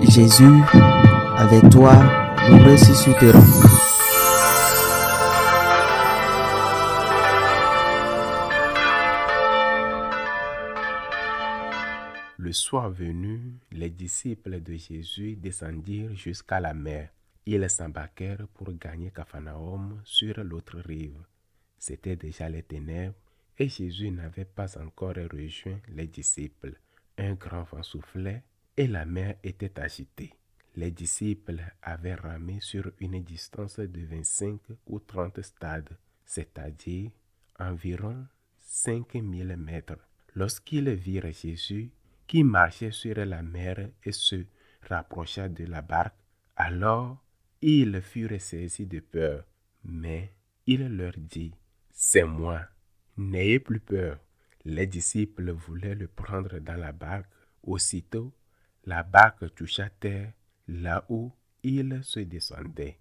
Jésus, avec toi, nous ressusciterons. Le soir venu, les disciples de Jésus descendirent jusqu'à la mer. Ils s'embarquèrent pour gagner Capharnaüm sur l'autre rive. C'était déjà les ténèbres et Jésus n'avait pas encore rejoint les disciples. Un grand vent soufflait et la mer était agitée. Les disciples avaient ramé sur une distance de 25 ou 30 stades, c'est-à-dire environ 5000 mètres. Lorsqu'ils virent Jésus qui marchait sur la mer et se rapprocha de la barque, alors ils furent saisis de peur. Mais il leur dit, « C'est moi, n'ayez plus peur. » Les disciples voulaient le prendre dans la barque. Aussitôt, la barque toucha terre là où il se descendait.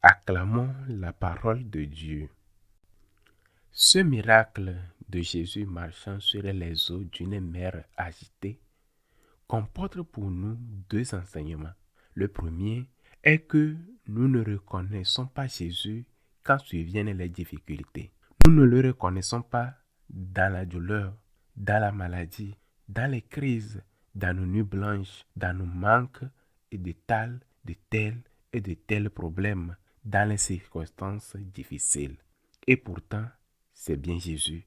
Acclamons la parole de Dieu. Ce miracle de Jésus marchant sur les eaux d'une mer agitée comporte pour nous deux enseignements. Le premier est que nous ne reconnaissons pas Jésus quand surviennent les difficultés. Nous ne le reconnaissons pas dans la douleur, dans la maladie, dans les crises, dans nos nuits blanches, dans nos manques et de tels et de tels problèmes, dans les circonstances difficiles. Et pourtant, c'est bien Jésus.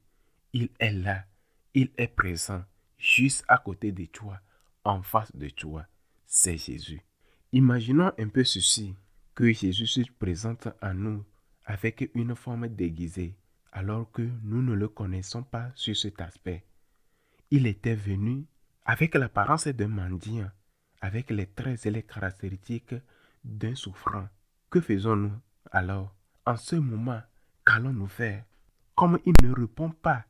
Il est là, il est présent, juste à côté de toi, en face de toi. C'est Jésus. Imaginons un peu ceci, que Jésus se présente à nous avec une forme déguisée, alors que nous ne le connaissons pas sur cet aspect. Il était venu avec l'apparence d'un mendiant, avec les traits et les caractéristiques d'un souffrant. Que faisons-nous alors? En ce moment, qu'allons-nous faire? Comme il ne répond pas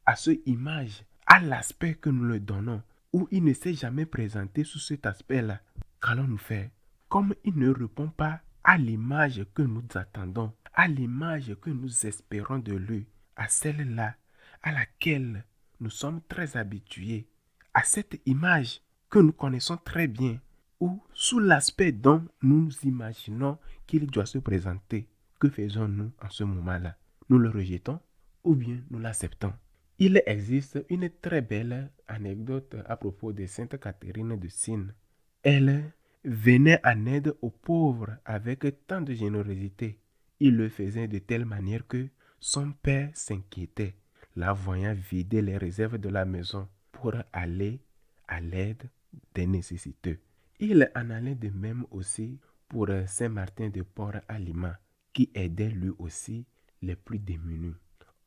à cette image, à l'aspect que nous lui donnons, ou il ne s'est jamais présenté sous cet aspect-là, qu'allons-nous faire? Comme il ne répond pas à l'image que nous attendons, à l'image que nous espérons de lui, à celle-là à laquelle nous sommes très habitués, à cette image que nous connaissons très bien, ou sous l'aspect dont nous nous imaginons qu'il doit se présenter, que faisons-nous en ce moment-là? Nous le rejetons ou bien nous l'acceptons? Il existe une très belle anecdote à propos de Sainte Catherine de Sienne. Elle venait en aide aux pauvres avec tant de générosité. Il le faisait de telle manière que son père s'inquiétait, la voyant vider les réserves de la maison pour aller à l'aide des nécessiteux. Il en allait de même aussi pour Saint Martin de Porres à Lima, qui aidait lui aussi les plus démunis.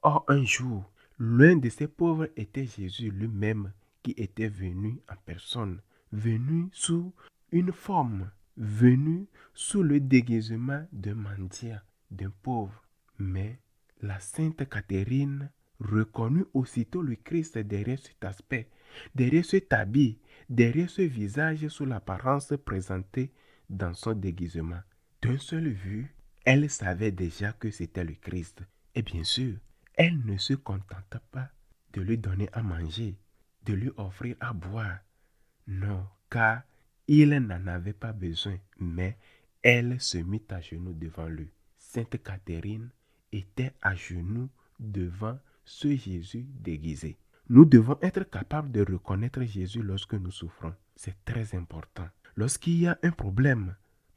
Or, un jour, l'un de ces pauvres était Jésus lui-même qui était venu en personne, venu sous une forme, venu sous le déguisement d'un mendiant, d'un pauvre. Mais la Sainte Catherine reconnut aussitôt le Christ derrière cet aspect, derrière cet habit, derrière ce visage sous l'apparence présentée dans son déguisement. D'un seul vue, elle savait déjà que c'était le Christ. Et bien sûr, elle ne se contenta pas de lui donner à manger, de lui offrir à boire. Non, car il n'en avait pas besoin, mais elle se mit à genoux devant lui. Sainte Catherine était à genoux devant ce Jésus déguisé. Nous devons être capables de reconnaître Jésus lorsque nous souffrons. C'est très important. Lorsqu'il y a un problème,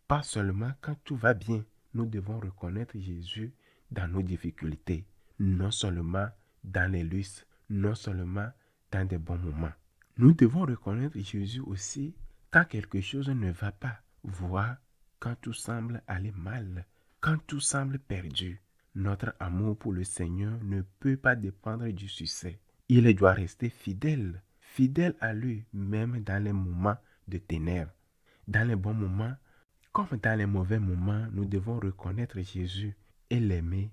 pas seulement quand tout va bien, nous devons reconnaître Jésus dans nos difficultés, non seulement dans les luttes, non seulement dans des bons moments. Nous devons reconnaître Jésus aussi quand quelque chose ne va pas, voire quand tout semble aller mal, quand tout semble perdu. Notre amour pour le Seigneur ne peut pas dépendre du succès. Il doit rester fidèle, fidèle à lui, même dans les moments de ténèbres. Dans les bons moments, comme dans les mauvais moments, nous devons reconnaître Jésus et l'aimer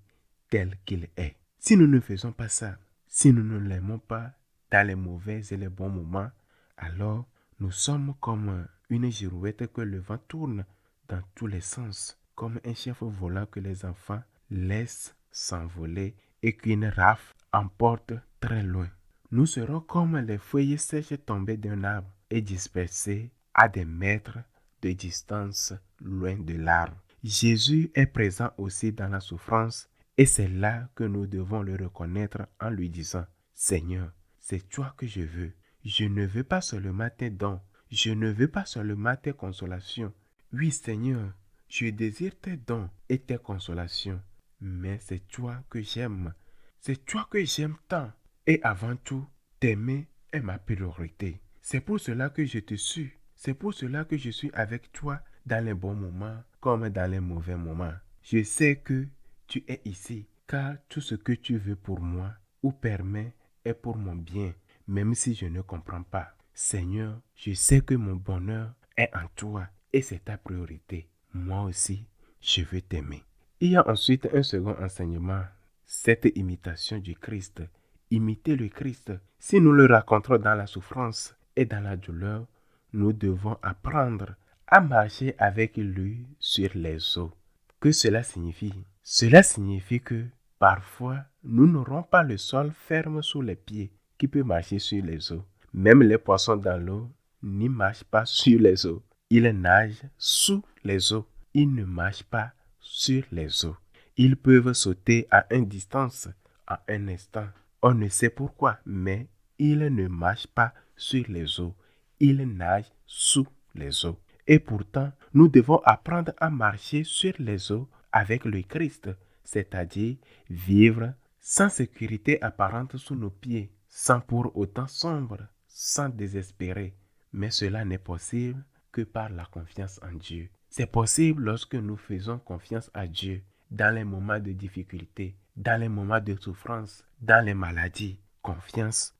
tel qu'il est. Si nous ne faisons pas ça, si nous ne l'aimons pas dans les mauvais et les bons moments, alors nous sommes comme une girouette que le vent tourne dans tous les sens, comme un chef volant que les enfants laissent s'envoler et qu'une rafle emporte très loin. Nous serons comme les feuilles sèches tombées d'un arbre et dispersés à des mètres de distance loin de l'arbre. Jésus est présent aussi dans la souffrance et c'est là que nous devons le reconnaître en lui disant « Seigneur, c'est toi que je veux. Je ne veux pas seulement tes dons. Je ne veux pas seulement tes consolations. Oui, Seigneur, je désire tes dons et tes consolations. Mais c'est toi que j'aime. C'est toi que j'aime tant. Et avant tout, t'aimer est ma priorité. C'est pour cela que je te suis. C'est pour cela que je suis avec toi dans les bons moments comme dans les mauvais moments. Je sais que tu es ici, car tout ce que tu veux pour moi ou permets est pour mon bien, même si je ne comprends pas. Seigneur, je sais que mon bonheur est en toi et c'est ta priorité. Moi aussi, je veux t'aimer. Il y a ensuite un second enseignement, cette imitation du Christ. Imiter le Christ. Si nous le rencontrons dans la souffrance et dans la douleur, nous devons apprendre à marcher avec lui sur les eaux. Que cela signifie? Cela signifie que parfois, nous n'aurons pas le sol ferme sous les pieds qui peut marcher sur les eaux. Même les poissons dans l'eau n'y marchent pas sur les eaux. Ils nagent sous les eaux. Ils ne marchent pas sur les eaux. Ils peuvent sauter à une distance, à un instant. On ne sait pourquoi, mais ils ne marchent pas sur les eaux. Ils nagent sous les eaux. Et pourtant, nous devons apprendre à marcher sur les eaux avec le Christ, c'est-à-dire vivre sans sécurité apparente sous nos pieds, sans pour autant sombre, sans désespérer. Mais cela n'est possible que par la confiance en Dieu. C'est possible lorsque nous faisons confiance à Dieu dans les moments de difficulté, dans les moments de souffrance, dans les maladies. Confiance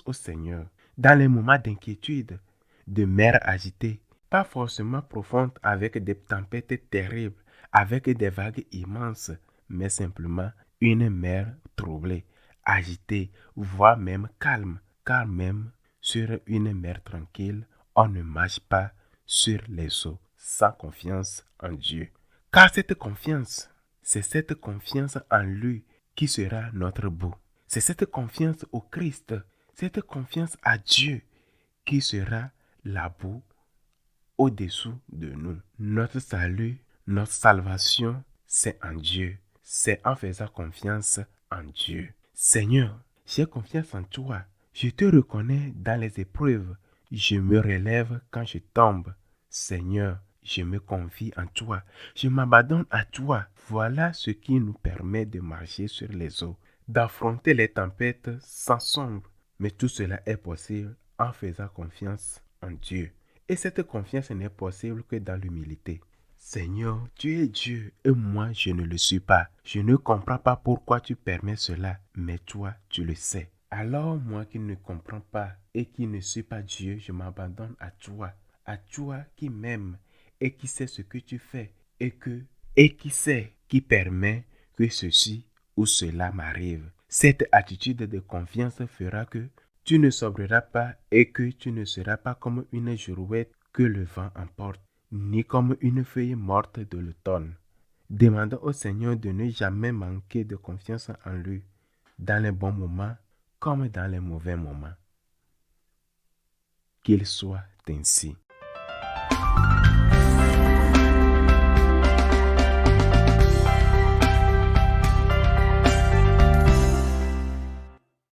au Seigneur. Dans les moments d'inquiétude, de mer agitée, pas forcément profonde avec des tempêtes terribles, avec des vagues immenses, mais simplement une mer troublée, agitée, voire même calme, car même sur une mer tranquille, on ne marche pas sur les eaux sans confiance en Dieu. Car cette confiance, c'est cette confiance en lui qui sera notre bout. C'est cette confiance au Christ, cette confiance à Dieu qui sera la boue au-dessous de nous. Notre salut, notre salvation, c'est en Dieu. C'est en faisant confiance en Dieu. Seigneur, j'ai confiance en toi. Je te reconnais dans les épreuves. Je me relève quand je tombe. Seigneur, je me confie en toi. Je m'abandonne à toi. Voilà ce qui nous permet de marcher sur les eaux, d'affronter les tempêtes sans sombre. Mais tout cela est possible en faisant confiance en Dieu. Et cette confiance n'est possible que dans l'humilité. Seigneur, tu es Dieu et moi je ne le suis pas. Je ne comprends pas pourquoi tu permets cela, mais toi tu le sais. Alors moi qui ne comprends pas et qui ne suis pas Dieu, je m'abandonne à toi qui m'aimes et qui sait ce que tu fais et qui sait, qui permet que ceci ou cela m'arrive. Cette attitude de confiance fera que tu ne sobreras pas et que tu ne seras pas comme une girouette que le vent emporte, ni comme une feuille morte de l'automne. Demandons au Seigneur de ne jamais manquer de confiance en lui, dans les bons moments comme dans les mauvais moments. Qu'il soit ainsi.